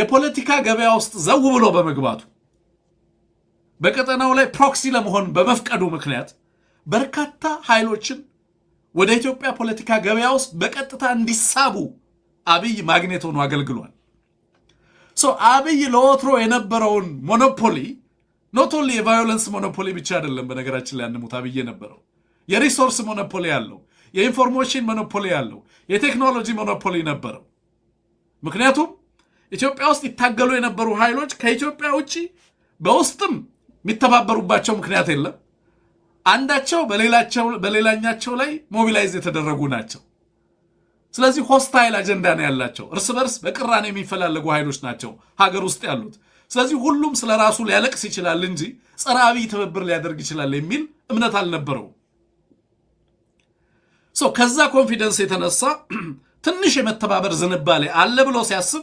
የፖለቲካ ገበያ ውስጥ ዘው ብሎ በመግባቱ በቀጠናው ላይ ፕሮክሲ ለመሆን በመፍቀዱ ምክንያት በርካታ ኃይሎችን ወደ ኢትዮጵያ ፖለቲካ ገበያ ውስጥ በቀጥታ እንዲሳቡ አብይ ማግኔት ሆኖ አገልግሏል። አብይ ለወትሮ የነበረውን ሞኖፖሊ ኖት ኦንሊ የቫዮለንስ ሞኖፖሊ ብቻ አይደለም፣ በነገራችን ላይ አንሙት አብይ የነበረው የሪሶርስ ሞኖፖሊ ያለው፣ የኢንፎርሜሽን ሞኖፖሊ ያለው፣ የቴክኖሎጂ ሞኖፖሊ ነበረው። ምክንያቱም ኢትዮጵያ ውስጥ ይታገሉ የነበሩ ኃይሎች ከኢትዮጵያ ውጪ በውስጥም የሚተባበሩባቸው ምክንያት የለም። አንዳቸው በሌላኛቸው ላይ ሞቢላይዝ የተደረጉ ናቸው። ስለዚህ ሆስታይል አጀንዳ ነው ያላቸው። እርስ በርስ በቅራኔ የሚፈላለጉ ኃይሎች ናቸው ሀገር ውስጥ ያሉት። ስለዚህ ሁሉም ስለራሱ ሊያለቅስ ይችላል እንጂ ጸረ አብይ ትብብር ሊያደርግ ይችላል የሚል እምነት አልነበረው። ከዛ ኮንፊደንስ የተነሳ ትንሽ የመተባበር ዝንባሌ አለ ብሎ ሲያስብ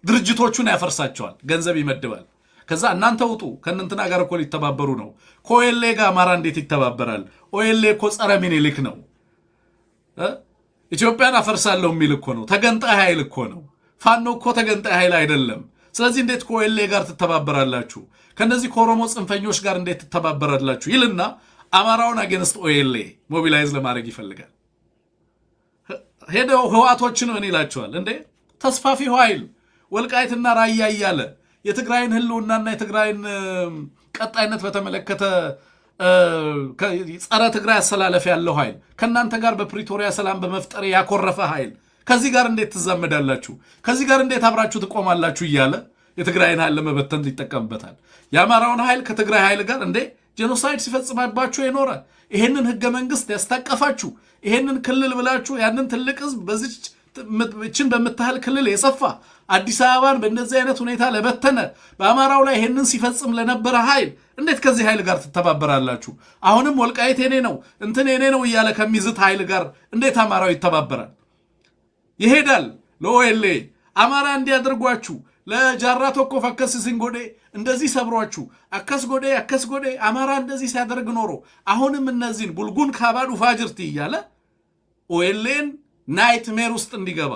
ድርጅቶቹን ያፈርሳቸዋል፣ ገንዘብ ይመድባል። ከዛ እናንተ ውጡ ከእንትና ጋር እኮ ሊተባበሩ ነው። ከኦኤልኤ ጋር አማራ እንዴት ይተባበራል? ኦኤልኤ እኮ ጸረ ሚኒሊክ ነው። ኢትዮጵያን አፈርሳለሁ የሚል እኮ ነው። ተገንጣይ ኃይል እኮ ነው። ፋኖ እኮ ተገንጣይ ኃይል አይደለም። ስለዚህ እንዴት ከኦኤልኤ ጋር ትተባበራላችሁ? ከነዚህ ከኦሮሞ ጽንፈኞች ጋር እንዴት ትተባበራላችሁ? ይልና አማራውን አጌንስት ኦኤልኤ ሞቢላይዝ ለማድረግ ይፈልጋል። ሄደው ህዋቶችን ምን ይላቸዋል? እንዴ ተስፋፊው ኃይል ወልቃይትና ራያ እያለ የትግራይን ህልውናና የትግራይን ቀጣይነት በተመለከተ ጸረ ትግራይ አሰላለፍ ያለው ኃይል ከእናንተ ጋር በፕሪቶሪያ ሰላም በመፍጠር ያኮረፈ ኃይል ከዚህ ጋር እንዴት ትዛመዳላችሁ? ከዚህ ጋር እንዴት አብራችሁ ትቆማላችሁ? እያለ የትግራይን ኃይል ለመበተን ይጠቀምበታል። የአማራውን ኃይል ከትግራይ ኃይል ጋር እንዴ ጄኖሳይድ ሲፈጽማባችሁ የኖረ ይሄንን ህገ መንግስት ያስታቀፋችሁ ይሄንን ክልል ብላችሁ ያንን ትልቅ ህዝብ በዚህችን በምታህል ክልል የሰፋ አዲስ አበባን በእንደዚህ አይነት ሁኔታ ለበተነ በአማራው ላይ ይሄንን ሲፈጽም ለነበረ ኃይል እንዴት ከዚህ ኃይል ጋር ትተባበራላችሁ? አሁንም ወልቃይት የኔ ነው እንትን የኔ ነው እያለ ከሚዝት ኃይል ጋር እንዴት አማራው ይተባበራል? ይሄዳል ለኦኤልኤ አማራ እንዲያደርጓችሁ ለጃራ ቶኮ ፈከስ ሲንጎዴ እንደዚህ ሰብሯችሁ አከስ ጎዴ አማራ እንደዚህ ሲያደርግ ኖሮ አሁንም እነዚህን ቡልጉን ካባዱ ፋጅርቲ እያለ ኦኤልኤን ናይትሜር ውስጥ እንዲገባ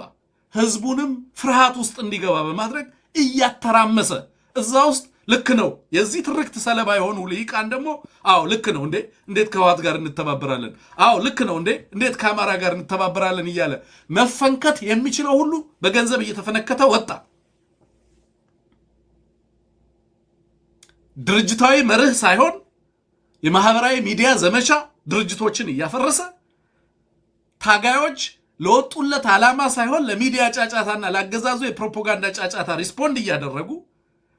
ህዝቡንም ፍርሃት ውስጥ እንዲገባ በማድረግ እያተራመሰ እዛ ውስጥ ልክ ነው የዚህ ትርክት ሰለባ የሆኑ ልሂቃን ደግሞ አዎ ልክ ነው እንዴ እንዴት ከህወሓት ጋር እንተባበራለን? አዎ ልክ ነው እንዴ እንዴት ከአማራ ጋር እንተባበራለን? እያለ መፈንከት የሚችለው ሁሉ በገንዘብ እየተፈነከተ ወጣ። ድርጅታዊ መርህ ሳይሆን የማህበራዊ ሚዲያ ዘመቻ ድርጅቶችን እያፈረሰ ታጋዮች ለወጡለት ዓላማ ሳይሆን ለሚዲያ ጫጫታና ለአገዛዙ የፕሮፓጋንዳ ጫጫታ ሪስፖንድ እያደረጉ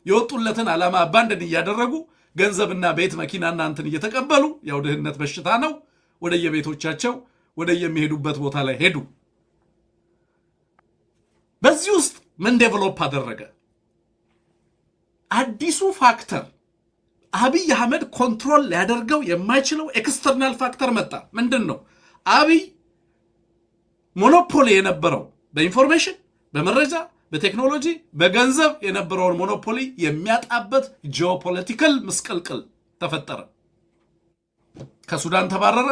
የወጡለትን ዓላማ አባንደን እያደረጉ ገንዘብና ቤት መኪናና እንትን እየተቀበሉ ያው ድህነት በሽታ ነው ወደየቤቶቻቸው ወደየሚሄዱበት ቦታ ላይ ሄዱ። በዚህ ውስጥ ምን ዴቨሎፕ አደረገ? አዲሱ ፋክተር አብይ አህመድ ኮንትሮል ሊያደርገው የማይችለው ኤክስተርናል ፋክተር መጣ። ምንድን ነው? አብይ ሞኖፖሊ የነበረው በኢንፎርሜሽን በመረጃ በቴክኖሎጂ በገንዘብ የነበረውን ሞኖፖሊ የሚያጣበት ጂኦፖለቲካል ምስቅልቅል ተፈጠረ። ከሱዳን ተባረረ፣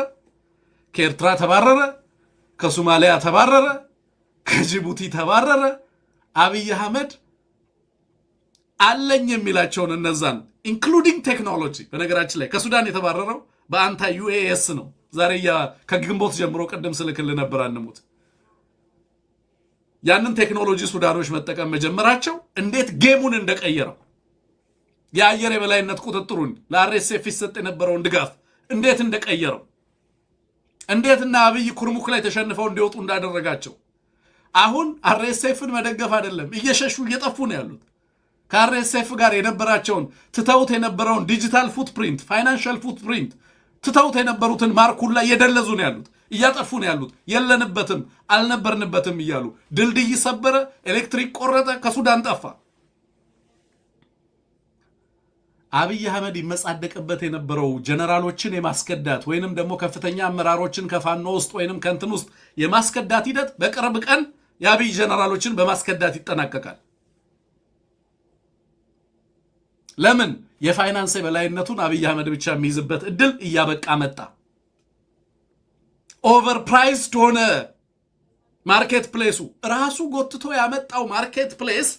ከኤርትራ ተባረረ፣ ከሶማሊያ ተባረረ፣ ከጅቡቲ ተባረረ። አብይ አህመድ አለኝ የሚላቸውን እነዛን ኢንክሉዲንግ ቴክኖሎጂ በነገራችን ላይ ከሱዳን የተባረረው በአንታይ ዩኤኤስ ነው። ዛሬ ከግንቦት ጀምሮ ቀደም ስልክል ነበር አንሙት ያንን ቴክኖሎጂ ሱዳኖች መጠቀም መጀመራቸው እንዴት ጌሙን እንደቀየረው የአየር የበላይነት ቁጥጥሩን ለአርኤስኤፍ ይሰጥ የነበረውን ድጋፍ እንዴት እንደቀየረው እንዴትና አብይ ኩርሙክ ላይ ተሸንፈው እንዲወጡ እንዳደረጋቸው አሁን አርኤስኤፍን መደገፍ አይደለም እየሸሹ እየጠፉ ነው ያሉት። ከአርኤስኤፍ ጋር የነበራቸውን ትተውት የነበረውን ዲጂታል ፉትፕሪንት ፋይናንሻል ፉትፕሪንት ትተውት የነበሩትን ማርኩን ላይ እየደለዙ ነው ያሉት፣ እያጠፉ ነው ያሉት። የለንበትም አልነበርንበትም እያሉ ድልድይ ሰበረ፣ ኤሌክትሪክ ቆረጠ፣ ከሱዳን ጠፋ። አብይ አህመድ ይመጻደቅበት የነበረው ጀነራሎችን የማስከዳት ወይንም ደግሞ ከፍተኛ አመራሮችን ከፋኖ ውስጥ ወይንም ከንትን ውስጥ የማስከዳት ሂደት በቅርብ ቀን የአብይ ጀነራሎችን በማስከዳት ይጠናቀቃል። ለምን? የፋይናንስ የበላይነቱን አብይ አህመድ ብቻ የሚይዝበት እድል እያበቃ መጣ። ኦቨርፕራይስድ ሆነ ማርኬት ፕሌሱ። ራሱ ጎትቶ ያመጣው ማርኬት ፕሌስ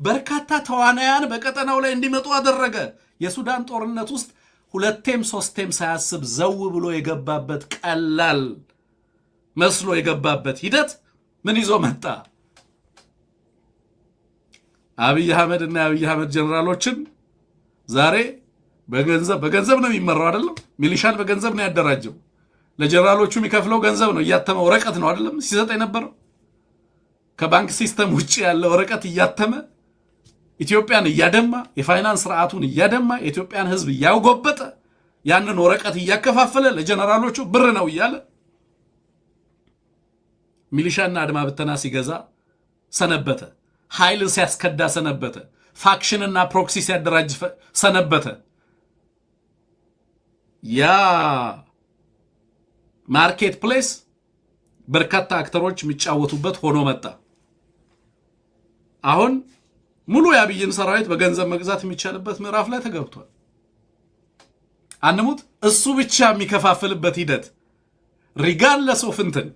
በርካታ ተዋናያን በቀጠናው ላይ እንዲመጡ አደረገ። የሱዳን ጦርነት ውስጥ ሁለቴም ሶስቴም ሳያስብ ዘው ብሎ የገባበት ቀላል መስሎ የገባበት ሂደት ምን ይዞ መጣ? አብይ አህመድ እና የአብይ አህመድ ጀነራሎችን ዛሬ በገንዘብ ነው የሚመራው አይደለም? ሚሊሻን በገንዘብ ነው ያደራጀው። ለጀነራሎቹ የሚከፍለው ገንዘብ ነው፣ እያተመ ወረቀት ነው አይደለም ሲሰጥ የነበረው። ከባንክ ሲስተም ውጪ ያለ ወረቀት እያተመ ኢትዮጵያን እያደማ የፋይናንስ ስርዓቱን እያደማ የኢትዮጵያን ሕዝብ እያጎበጠ ያንን ወረቀት እያከፋፈለ ለጀነራሎቹ ብር ነው እያለ ሚሊሻና አድማ ብተና ሲገዛ ሰነበተ። ኃይል ሲያስከዳ ሰነበተ። ፋክሽንና ፕሮክሲ ሲያደራጅ ሰነበተ። ያ ማርኬት ፕሌስ በርካታ አክተሮች የሚጫወቱበት ሆኖ መጣ። አሁን ሙሉ የአብይን ሰራዊት በገንዘብ መግዛት የሚቻልበት ምዕራፍ ላይ ተገብቷል። አንሙት እሱ ብቻ የሚከፋፍልበት ሂደት ሪጋርድለስ ኦፍ እንትን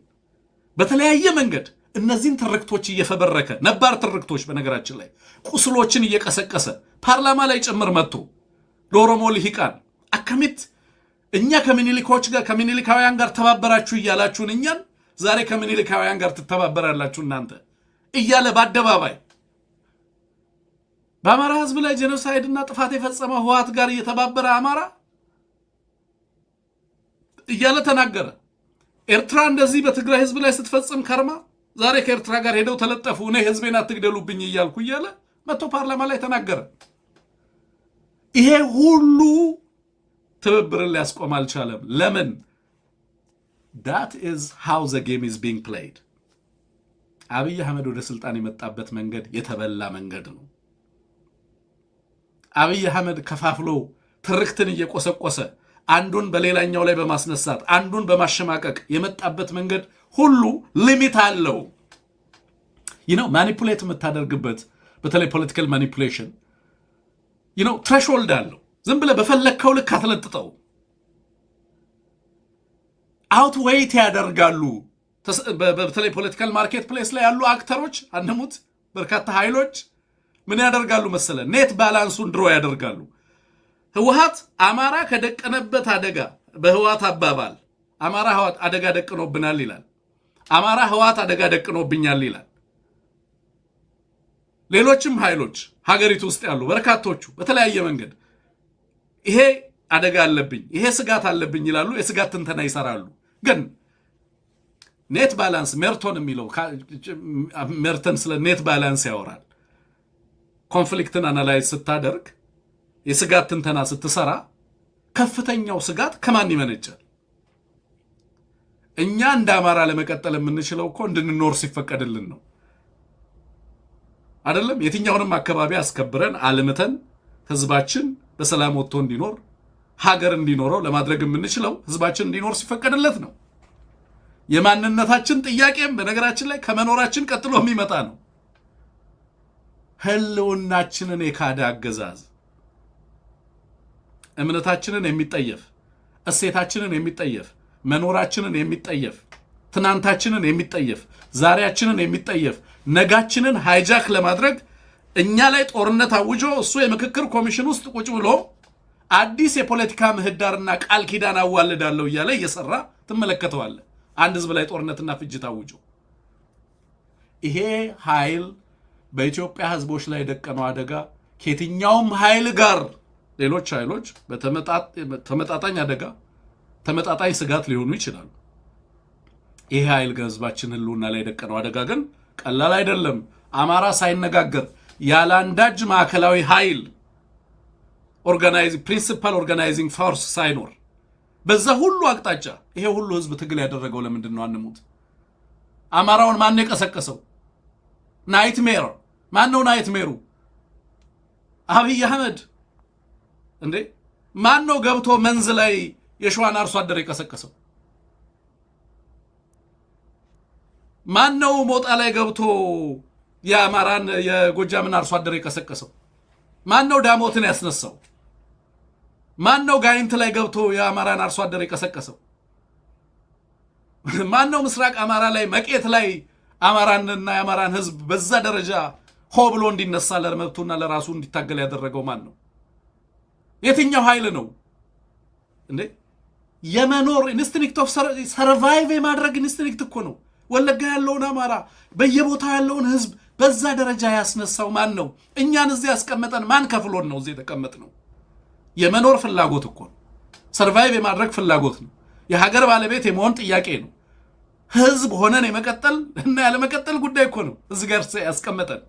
በተለያየ መንገድ እነዚህን ትርክቶች እየፈበረከ ነባር ትርክቶች በነገራችን ላይ ቁስሎችን እየቀሰቀሰ ፓርላማ ላይ ጭምር መጥቶ ለኦሮሞ ልሂቃን አከሚት እኛ ከምኒልካውያን ጋር ተባበራችሁ እያላችሁን እኛን ዛሬ ከምኒልካውያን ጋር ትተባበራላችሁ እናንተ እያለ በአደባባይ በአማራ ህዝብ ላይ ጄኖሳይድና ጥፋት የፈጸመ ህወሓት ጋር እየተባበረ አማራ እያለ ተናገረ። ኤርትራ እንደዚህ በትግራይ ህዝብ ላይ ስትፈጽም ከርማ ዛሬ ከኤርትራ ጋር ሄደው ተለጠፉ፣ እኔ ህዝቤን አትግደሉብኝ እያልኩ እያለ መጥቶ ፓርላማ ላይ ተናገረ። ይሄ ሁሉ ትብብርን ሊያስቆም አልቻለም። ለምን? that is how the game is being played። አብይ አህመድ ወደ ስልጣን የመጣበት መንገድ የተበላ መንገድ ነው። አብይ አህመድ ከፋፍሎ ትርክትን እየቆሰቆሰ አንዱን በሌላኛው ላይ በማስነሳት አንዱን በማሸማቀቅ የመጣበት መንገድ ሁሉ ሊሚት አለው። ማኒፑሌት የምታደርግበት በተለይ ፖለቲካል ማኒፑሌሽን ትሬሽሆልድ አለው። ዝም ብለህ በፈለግከው ልክ አትለጥጠው። አውትዌይት ያደርጋሉ። በተለይ ፖለቲካል ማርኬት ፕሌስ ላይ ያሉ አክተሮች አንሙት በርካታ ኃይሎች ምን ያደርጋሉ መሰለ? ኔት ባላንሱን ድሮ ያደርጋሉ። ህወሓት አማራ ከደቀነበት አደጋ በህወሓት አባባል አማራ ህወሓት አደጋ ደቅኖብናል ይላል። አማራ ህወሓት አደጋ ደቅኖብኛል ይላል። ሌሎችም ኃይሎች ሀገሪቱ ውስጥ ያሉ በርካቶቹ በተለያየ መንገድ ይሄ አደጋ አለብኝ፣ ይሄ ስጋት አለብኝ ይላሉ። የስጋት ትንተና ይሰራሉ። ግን ኔት ባላንስ ሜርቶን የሚለው ሜርተን ስለ ኔት ባላንስ ያወራል። ኮንፍሊክትን አናላይዝ ስታደርግ የስጋት ትንተና ስትሰራ ከፍተኛው ስጋት ከማን ይመነጫል? እኛ እንደ አማራ ለመቀጠል የምንችለው እኮ እንድንኖር ሲፈቀድልን ነው አይደለም? የትኛውንም አካባቢ አስከብረን አልምተን ህዝባችን በሰላም ወጥቶ እንዲኖር ሀገር እንዲኖረው ለማድረግ የምንችለው ህዝባችን እንዲኖር ሲፈቀድለት ነው። የማንነታችን ጥያቄም በነገራችን ላይ ከመኖራችን ቀጥሎ የሚመጣ ነው። ህልውናችንን የካደ አገዛዝ እምነታችንን የሚጠየፍ እሴታችንን የሚጠየፍ መኖራችንን የሚጠየፍ ትናንታችንን የሚጠየፍ ዛሬያችንን የሚጠየፍ ነጋችንን ሃይጃክ ለማድረግ እኛ ላይ ጦርነት አውጆ እሱ የምክክር ኮሚሽን ውስጥ ቁጭ ብሎ አዲስ የፖለቲካ ምህዳርና ቃል ኪዳን አዋልዳለሁ እያለ እየሰራ ትመለከተዋለህ። አንድ ህዝብ ላይ ጦርነትና ፍጅት አውጆ ይሄ ኃይል በኢትዮጵያ ህዝቦች ላይ የደቀነው አደጋ ከየትኛውም ኃይል ጋር ሌሎች ኃይሎች ተመጣጣኝ አደጋ ተመጣጣኝ ስጋት ሊሆኑ ይችላሉ። ይሄ ኃይል ህዝባችን ህልውና ላይ የደቀነው አደጋ ግን ቀላል አይደለም። አማራ ሳይነጋገር ያለ አንዳች ማዕከላዊ ኃይል ፕሪንሲፓል ኦርጋናይዚንግ ፎርስ ሳይኖር በዛ ሁሉ አቅጣጫ ይሄ ሁሉ ህዝብ ትግል ያደረገው ለምንድን ነው? አንሙት። አማራውን ማን የቀሰቀሰው? ናይትሜር ማን ነው? ናይትሜሩ አብይ አህመድ እንዴ? ማን ነው ገብቶ መንዝ ላይ የሸዋን አርሶ አደር የቀሰቀሰው? ማን ነው ሞጣ ላይ ገብቶ የአማራን የጎጃምን አርሶ አደር የቀሰቀሰው? ማን ነው ዳሞትን ያስነሳው? ማን ነው ጋይንት ላይ ገብቶ የአማራን አርሶ አደር የቀሰቀሰው? ማን ነው ምስራቅ አማራ ላይ መቄት ላይ አማራንና የአማራን ህዝብ በዛ ደረጃ ሆ ብሎ እንዲነሳ ለመብቱና ለራሱ እንዲታገል ያደረገው ማን ነው? የትኛው ኃይል ነው እንዴ? የመኖር ኢንስቲንክት ኦፍ ሰርቫይቭ የማድረግ ኢንስቲንክት እኮ ነው። ወለጋ ያለውን አማራ በየቦታው ያለውን ህዝብ በዛ ደረጃ ያስነሳው ማን ነው? እኛን እዚህ ያስቀመጠን ማን ከፍሎን ነው እዚህ የተቀመጥነው? የመኖር ፍላጎት እኮ ነው። ሰርቫይቭ የማድረግ ፍላጎት ነው። የሀገር ባለቤት የመሆን ጥያቄ ነው። ህዝብ ሆነን የመቀጠል እና ያለመቀጠል ጉዳይ እኮ ነው እዚህ ጋር ያስቀመጠን።